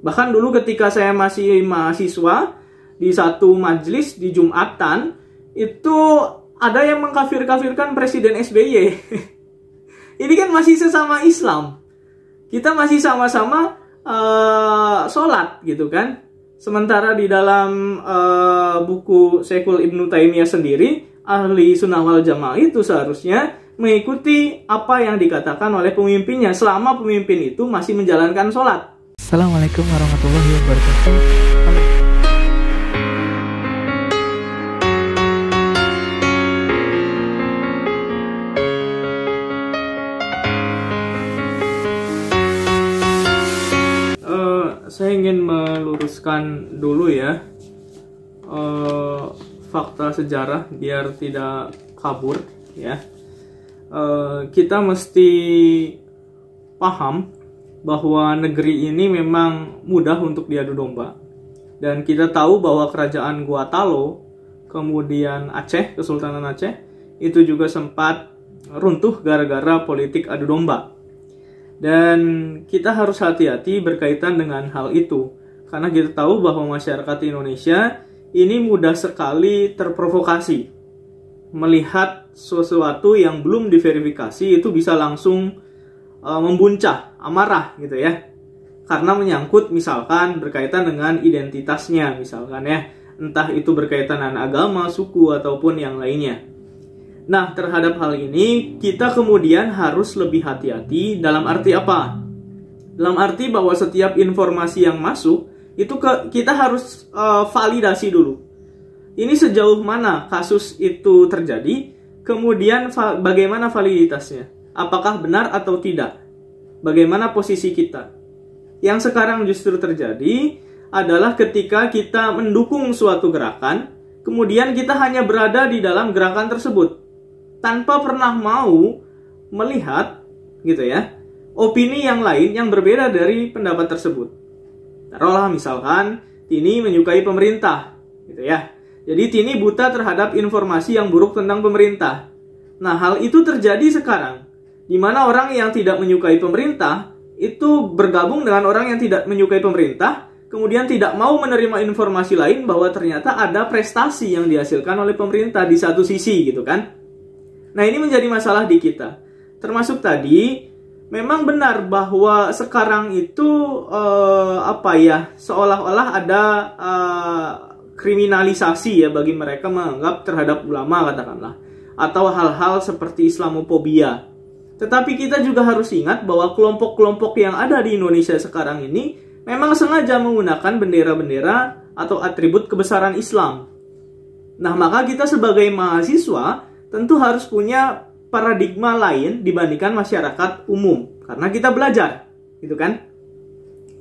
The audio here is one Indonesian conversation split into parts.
Bahkan dulu ketika saya masih mahasiswa, di satu majelis di Jumatan, itu ada yang mengkafir-kafirkan Presiden SBY. Ini kan masih sesama Islam. Kita masih sama-sama sholat gitu kan. Sementara di dalam buku Syekhul Ibnu Taimiyah sendiri, ahli sunnah wal jamaah itu seharusnya mengikuti apa yang dikatakan oleh pemimpinnya selama pemimpin itu masih menjalankan sholat. Assalamualaikum warahmatullahi wabarakatuh. Saya ingin meluruskan dulu ya fakta sejarah biar tidak kabur ya. Kita mesti paham bahwa negeri ini memang mudah untuk diadu domba. Dan kita tahu bahwa kerajaan Guatalo, kemudian Aceh, Kesultanan Aceh, itu juga sempat runtuh gara-gara politik adu domba. Dan kita harus hati-hati berkaitan dengan hal itu. Karena kita tahu bahwa masyarakat Indonesia ini mudah sekali terprovokasi. Melihat sesuatu yang belum diverifikasi itu bisa langsung membuncah, amarah gitu ya. Karena menyangkut misalkan berkaitan dengan identitasnya misalkan ya. Entah itu berkaitan dengan agama, suku, ataupun yang lainnya. Nah, terhadap hal ini, kita kemudian harus lebih hati-hati dalam arti apa? Dalam arti bahwa setiap informasi yang masuk, itu kita harus validasi dulu. Ini sejauh mana kasus itu terjadi, kemudian bagaimana validitasnya? Apakah benar atau tidak? Bagaimana posisi kita? Yang sekarang justru terjadi adalah ketika kita mendukung suatu gerakan, kemudian kita hanya berada di dalam gerakan tersebut tanpa pernah mau melihat gitu ya opini yang lain yang berbeda dari pendapat tersebut. Taruhlah misalkan Tini menyukai pemerintah gitu ya. Jadi Tini buta terhadap informasi yang buruk tentang pemerintah. Nah, hal itu terjadi sekarang di mana orang yang tidak menyukai pemerintah itu bergabung dengan orang yang tidak menyukai pemerintah, kemudian tidak mau menerima informasi lain bahwa ternyata ada prestasi yang dihasilkan oleh pemerintah di satu sisi gitu kan. Nah, ini menjadi masalah di kita. Termasuk tadi, memang benar bahwa sekarang itu seolah-olah ada kriminalisasi ya bagi mereka menganggap terhadap ulama katakanlah, atau hal-hal seperti Islamophobia. Tetapi kita juga harus ingat bahwa kelompok-kelompok yang ada di Indonesia sekarang ini memang sengaja menggunakan bendera-bendera atau atribut kebesaran Islam. Nah, maka kita sebagai mahasiswa tentu harus punya paradigma lain dibandingkan masyarakat umum. Karena kita belajar, gitu kan?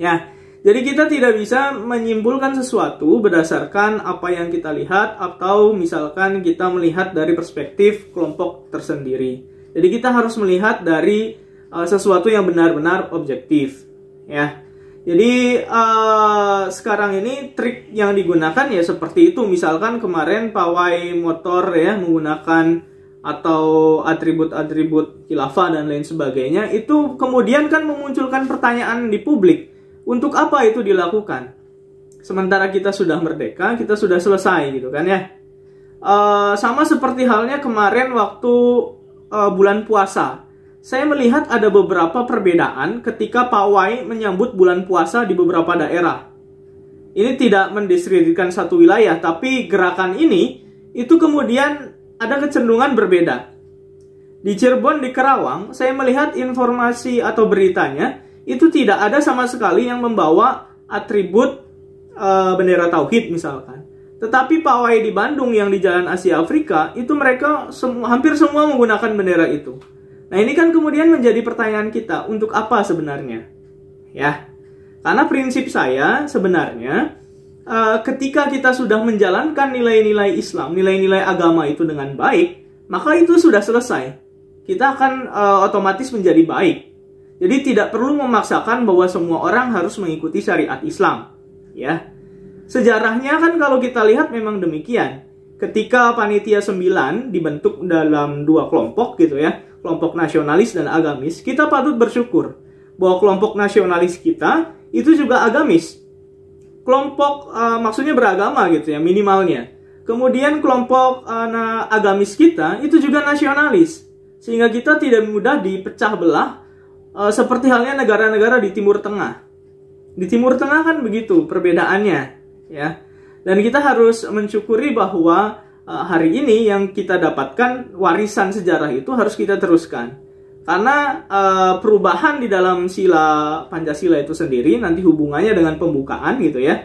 Ya, jadi kita tidak bisa menyimpulkan sesuatu berdasarkan apa yang kita lihat, atau misalkan kita melihat dari perspektif kelompok tersendiri. Jadi kita harus melihat dari sesuatu yang benar-benar objektif. Ya, jadi sekarang ini trik yang digunakan ya seperti itu. Misalkan kemarin pawai motor ya menggunakan atau atribut-atribut khilafah dan lain sebagainya, itu kemudian kan memunculkan pertanyaan di publik, untuk apa itu dilakukan? Sementara kita sudah merdeka, kita sudah selesai gitu kan ya. Sama seperti halnya kemarin waktu bulan puasa. Saya melihat ada beberapa perbedaan ketika pawai menyambut bulan puasa di beberapa daerah. Ini tidak mendiskreditkan satu wilayah, tapi gerakan ini itu kemudian ada kecenderungan berbeda. Di Cirebon, di Karawang, saya melihat informasi atau beritanya itu tidak ada sama sekali yang membawa atribut bendera tauhid misalkan. Tetapi pawai di Bandung yang di Jalan Asia Afrika itu mereka hampir semua menggunakan bendera itu. Nah, ini kan kemudian menjadi pertanyaan kita, untuk apa sebenarnya? Ya, karena prinsip saya sebenarnya ketika kita sudah menjalankan nilai-nilai Islam, nilai-nilai agama itu dengan baik, maka itu sudah selesai. Kita akan otomatis menjadi baik. Jadi tidak perlu memaksakan bahwa semua orang harus mengikuti syariat Islam. Ya, sejarahnya kan kalau kita lihat memang demikian. Ketika Panitia 9 dibentuk dalam dua kelompok gitu ya, kelompok nasionalis dan agamis, kita patut bersyukur bahwa kelompok nasionalis kita itu juga agamis. Kelompok maksudnya beragama gitu ya minimalnya. Kemudian kelompok agamis kita itu juga nasionalis. Sehingga kita tidak mudah dipecah belah seperti halnya negara-negara di Timur Tengah. Di Timur Tengah kan begitu perbedaannya, ya. Dan kita harus mensyukuri bahwa hari ini yang kita dapatkan warisan sejarah itu harus kita teruskan. Karena perubahan di dalam sila Pancasila itu sendiri nanti hubungannya dengan pembukaan gitu ya,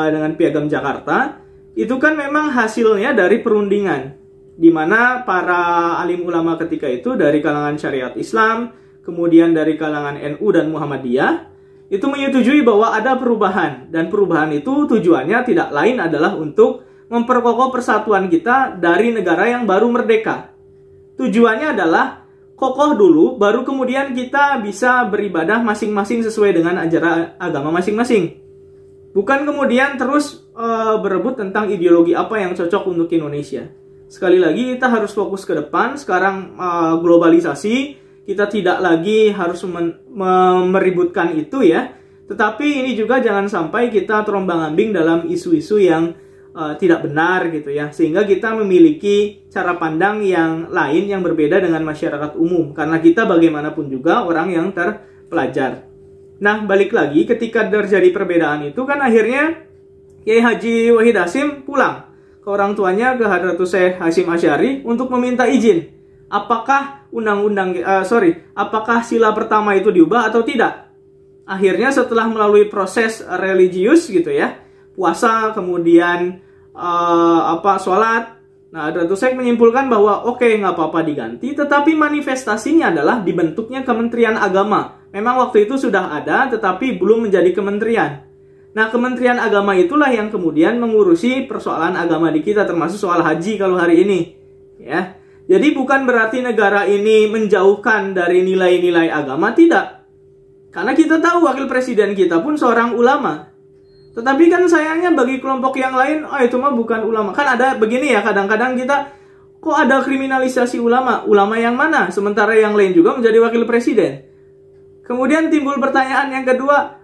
dengan Piagam Jakarta, itu kan memang hasilnya dari perundingan, di mana para alim ulama ketika itu dari kalangan syariat Islam, kemudian dari kalangan NU dan Muhammadiyah, itu menyetujui bahwa ada perubahan. Dan perubahan itu tujuannya tidak lain adalah untuk memperkokoh persatuan kita dari negara yang baru merdeka. Tujuannya adalah kokoh dulu, baru kemudian kita bisa beribadah masing-masing sesuai dengan ajaran agama masing-masing. Bukan kemudian terus berebut tentang ideologi apa yang cocok untuk Indonesia. Sekali lagi kita harus fokus ke depan. Sekarang globalisasi, kita tidak lagi harus meributkan itu ya. Tetapi ini juga jangan sampai kita terombang-ambing dalam isu-isu yang tidak benar gitu ya. Sehingga kita memiliki cara pandang yang lain yang berbeda dengan masyarakat umum. Karena kita bagaimanapun juga orang yang terpelajar. Nah, balik lagi ketika terjadi perbedaan itu kan akhirnya Kiai Haji Wahid Hasyim pulang ke orang tuanya, ke Hadratus Syekh Hasyim Asy'ari untuk meminta izin. Apakah apakah sila pertama itu diubah atau tidak? Akhirnya setelah melalui proses religius gitu ya, puasa, kemudian sholat. Nah, Hadratus Syekh menyimpulkan bahwa oke, nggak apa-apa diganti, tetapi manifestasinya adalah dibentuknya Kementerian Agama. Memang waktu itu sudah ada, tetapi belum menjadi kementerian. Nah, Kementerian Agama itulah yang kemudian mengurusi persoalan agama di kita, termasuk soal haji kalau hari ini. Ya, jadi bukan berarti negara ini menjauhkan dari nilai-nilai agama, tidak. Karena kita tahu wakil presiden kita pun seorang ulama. Tetapi kan sayangnya bagi kelompok yang lain, itu mah bukan ulama. Kan ada begini ya, kadang-kadang kita, kok ada kriminalisasi ulama? Ulama yang mana? Sementara yang lain juga menjadi wakil presiden. Kemudian timbul pertanyaan yang kedua,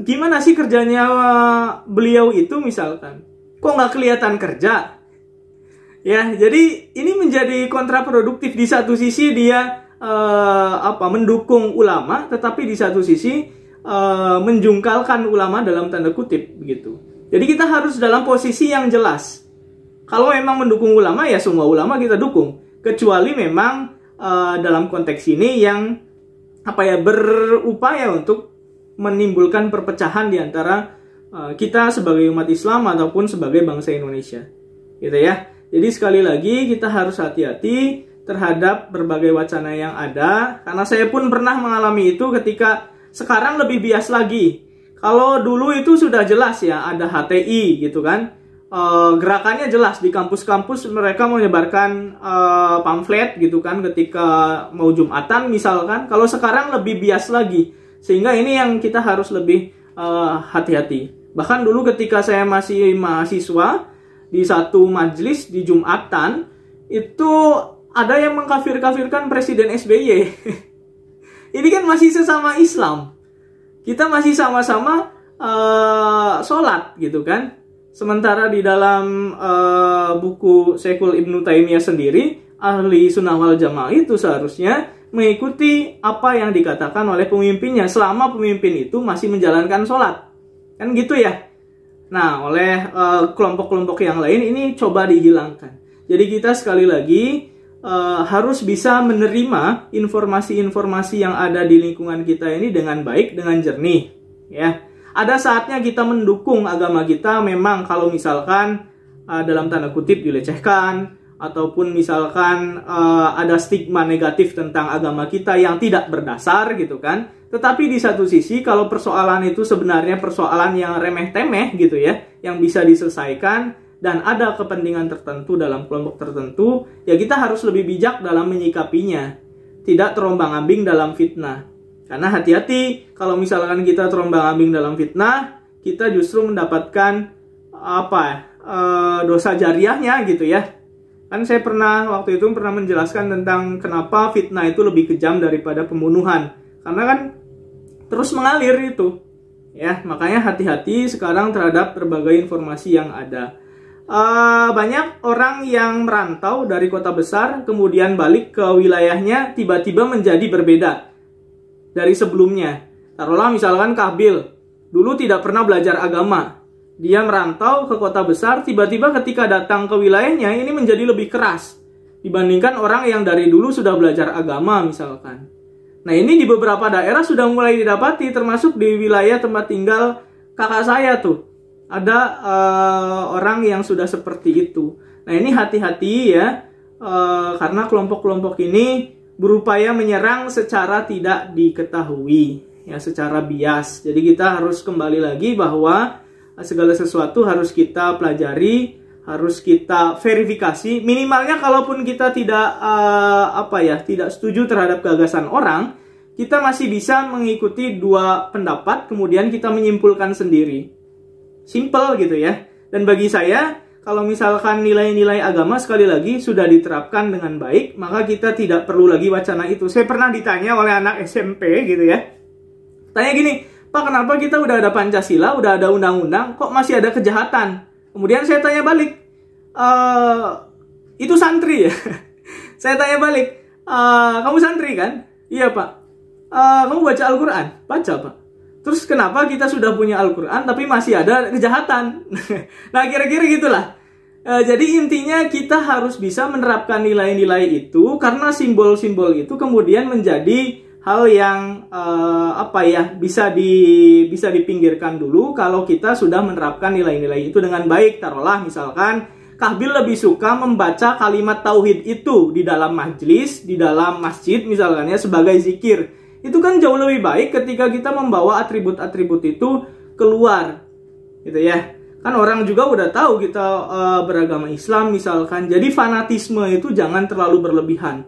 gimana sih kerjanya beliau itu misalkan? Kok nggak kelihatan kerja? Ya, jadi ini menjadi kontraproduktif. Di satu sisi dia mendukung ulama, tetapi di satu sisi menjungkalkan ulama dalam tanda kutip begitu. Jadi kita harus dalam posisi yang jelas. Kalau memang mendukung ulama ya semua ulama kita dukung, kecuali memang dalam konteks ini yang berupaya untuk menimbulkan perpecahan di antara kita sebagai umat Islam ataupun sebagai bangsa Indonesia. Gitu ya. Jadi sekali lagi kita harus hati-hati terhadap berbagai wacana yang ada, karena saya pun pernah mengalami itu ketika sekarang lebih bias lagi. Kalau dulu itu sudah jelas ya, ada HTI gitu kan. Gerakannya jelas di kampus-kampus mereka menyebarkan pamflet gitu kan ketika mau Jumatan misalkan. Kalau sekarang lebih bias lagi, sehingga ini yang kita harus lebih hati-hati. Bahkan dulu ketika saya masih mahasiswa di satu majelis di Jumatan itu ada yang mengkafir-kafirkan Presiden SBY. Ini kan masih sesama Islam, kita masih sama-sama sholat gitu kan. Sementara di dalam buku Syekhul Ibnu Taimiyah sendiri, ahli sunnah wal jamaah itu seharusnya mengikuti apa yang dikatakan oleh pemimpinnya selama pemimpin itu masih menjalankan sholat. Kan gitu ya. Nah, oleh kelompok-kelompok yang lain ini coba dihilangkan. Jadi kita sekali lagi harus bisa menerima informasi-informasi yang ada di lingkungan kita ini dengan baik, dengan jernih. Ya. Ada saatnya kita mendukung agama kita memang kalau misalkan dalam tanda kutip dilecehkan, ataupun misalkan ada stigma negatif tentang agama kita yang tidak berdasar gitu kan. Tetapi di satu sisi kalau persoalan itu sebenarnya persoalan yang remeh-temeh gitu ya, yang bisa diselesaikan dan ada kepentingan tertentu dalam kelompok tertentu, ya kita harus lebih bijak dalam menyikapinya, tidak terombang-ambing dalam fitnah. Karena hati-hati kalau misalkan kita terombang-ambing dalam fitnah, kita justru mendapatkan dosa jariahnya gitu ya. Kan saya waktu itu pernah menjelaskan tentang kenapa fitnah itu lebih kejam daripada pembunuhan. Karena kan terus mengalir itu. Ya, makanya hati-hati sekarang terhadap berbagai informasi yang ada. Banyak orang yang merantau dari kota besar kemudian balik ke wilayahnya tiba-tiba menjadi berbeda dari sebelumnya. Taruhlah misalkan Kahbil, dulu tidak pernah belajar agama. Dia merantau ke kota besar, tiba-tiba ketika datang ke wilayahnya ini menjadi lebih keras dibandingkan orang yang dari dulu sudah belajar agama misalkan. Nah, ini di beberapa daerah sudah mulai didapati, termasuk di wilayah tempat tinggal kakak saya tuh. Ada orang yang sudah seperti itu. Nah, ini hati-hati ya, karena kelompok-kelompok ini berupaya menyerang secara tidak diketahui, ya, secara bias. Jadi kita harus kembali lagi bahwa segala sesuatu harus kita pelajari, harus kita verifikasi. Minimalnya kalaupun kita tidak tidak setuju terhadap gagasan orang, kita masih bisa mengikuti dua pendapat kemudian kita menyimpulkan sendiri. Simple gitu ya. Dan bagi saya, kalau misalkan nilai-nilai agama sekali lagi sudah diterapkan dengan baik, maka kita tidak perlu lagi wacana itu. Saya pernah ditanya oleh anak SMP gitu ya. Tanya gini, "Pak, kenapa kita udah ada Pancasila, udah ada undang-undang, kok masih ada kejahatan?" Kemudian saya tanya balik, "Itu santri ya?" Saya tanya balik, "Kamu santri kan?" "Iya, Pak." "Kamu baca Al-Quran?" "Baca, Pak." "Terus kenapa kita sudah punya Al-Quran tapi masih ada kejahatan?" Nah, kira-kira gitulah. Jadi intinya kita harus bisa menerapkan nilai-nilai itu, karena simbol-simbol itu kemudian menjadi hal yang bisa dipinggirkan dulu kalau kita sudah menerapkan nilai-nilai itu dengan baik. Taruhlah misalkan Kahbil lebih suka membaca kalimat tauhid itu di dalam majlis, di dalam masjid misalkan ya, sebagai zikir. Itu kan jauh lebih baik ketika kita membawa atribut-atribut itu keluar, gitu ya. Kan orang juga udah tahu kita beragama Islam misalkan. Jadi fanatisme itu jangan terlalu berlebihan.